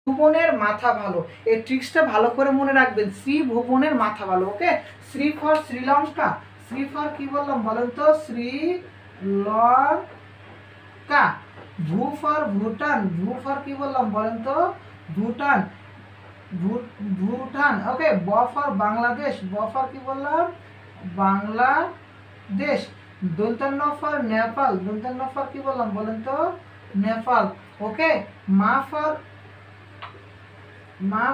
ভুবনের মাথা ভালো, এই ট্রিক্সটা ভালো করে মনে রাখবেন। শ্রী ভুবনের মাথা ভালো। ওকে, শ্রী ফর শ্রীলঙ্কা, শ্রী ফর কি বললাম বলেন তো, শ্রীলঙ্কা। ভূ ফর ভুটান, ভূ ফর কি বললাম বলেন তো, ভুটান, ভুটান। ওকে, ব ফর বাংলাদেশ, ব ফর কি বললাম, বাংলাদেশ। দন্তান্ন ফর নেপাল, দন্তান্ন ফর কি বললাম বলেন তো, নেপাল। ওকে, মা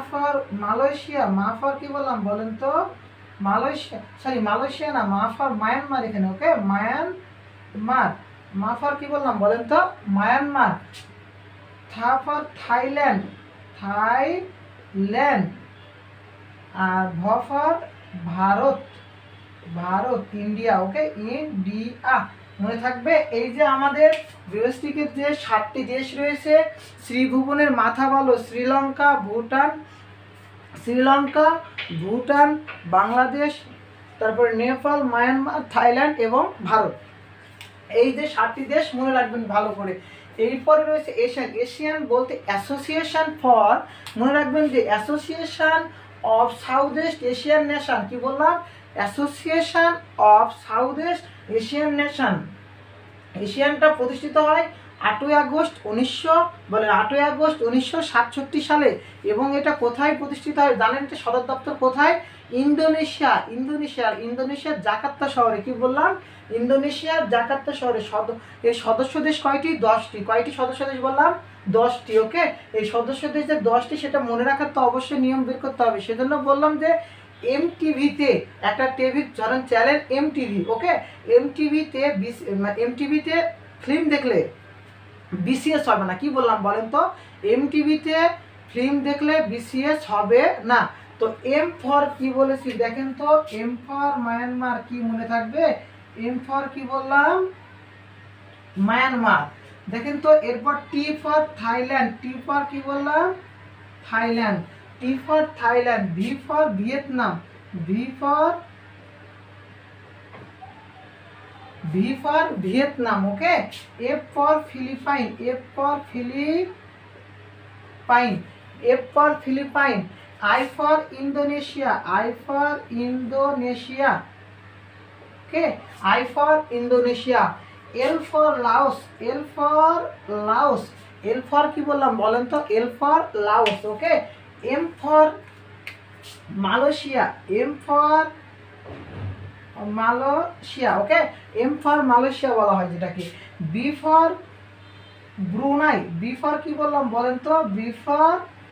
ফর মালয়েশিয়া, মা ফর কি বললাম বলেন তো, মালয়েশিয়া, সরি মালয়েশিয়া না, মা ফর মায়ানমার এখানে। ওকে, মায়ানমার। মা ফর কি বললাম বলেন তো, মায়ানমার। থা ফর থাইল্যান্ড, থাইল্যান্ড। আর ভ for Bharat, Bharat, India. Okay, India. মনে থাকবে। এই যে আমাদের বৃহস্পতিকের যে 7টি দেশ রয়েছে, শ্রীভুবনের মাথা ভালো, শ্রীলঙ্কা, ভুটান, বাংলাদেশ, তারপরে নেপাল, মায়ানমার, থাইল্যান্ড এবং ভারত। এই যে 7টি দেশ মনে রাখবেন ভালো করে। এরপরে রয়েছে এশিয়ান। এশিয়ান বলতে অ্যাসোসিয়েশন ফর, মনে রাখবেন যে association of south east Asian nation. কি বললাম, association of south east Asian nation. এশিয়ানটা প্রতিষ্ঠিত হয় 8ই আগস্ট 1967 সালে। এবং এটা কোথায় প্রতিষ্ঠিত হয় জানেন? এটা সদর দপ্তর কোথায়? ইন্দোনেশিয়ার জাকার্তা শহরে। কি বললাম, ইন্দোনেশিয়ার জাকার্তা শহরে। এর সদস্য দেশ কয়টি? 10টি। কয়টি সদস্য দেশ বললাম? 10টি। ওকে, এই সদস্য দেশ যে 10টি সেটা মনে রাখার তো অবশ্যই নিয়ম বের করতে হবে। সেজন্য বললাম যে এমটিভিতে একটা টিভি ধরেন চ্যানেল এমটিভি। ওকে, এমটিভিতে ফিল্ম দেখলে বিসিএস হবে না। কি বললাম বলেন তো, এমটিভিতে ফিল্ম দেখলে বিসিএস হবে না। তো এম ফর কি বলেছি দেখেন তো, এম ফর মায়ানমার। কি মনে থাকবে, এম ফর কি বললাম, মায়ানমার। দেখেন তো এরপর T for Thailand, T for কি বললাম, Thailand, T for Thailand. V for Vietnam, V for Vietnam. Okay, F for Philippine, F for Philippine. I for Indonesia, I for Indonesia. Okay, I for Indonesia. L for Laos, L for Laos. L for কি বললাম বলেন তো, L for Laos. Okay, M for Malaysia, M for Malaysia. Okay, M for Malaysia বলা হয় যেটাকে। B for Brunei, B for কি বললাম বলেন তো, বি ফর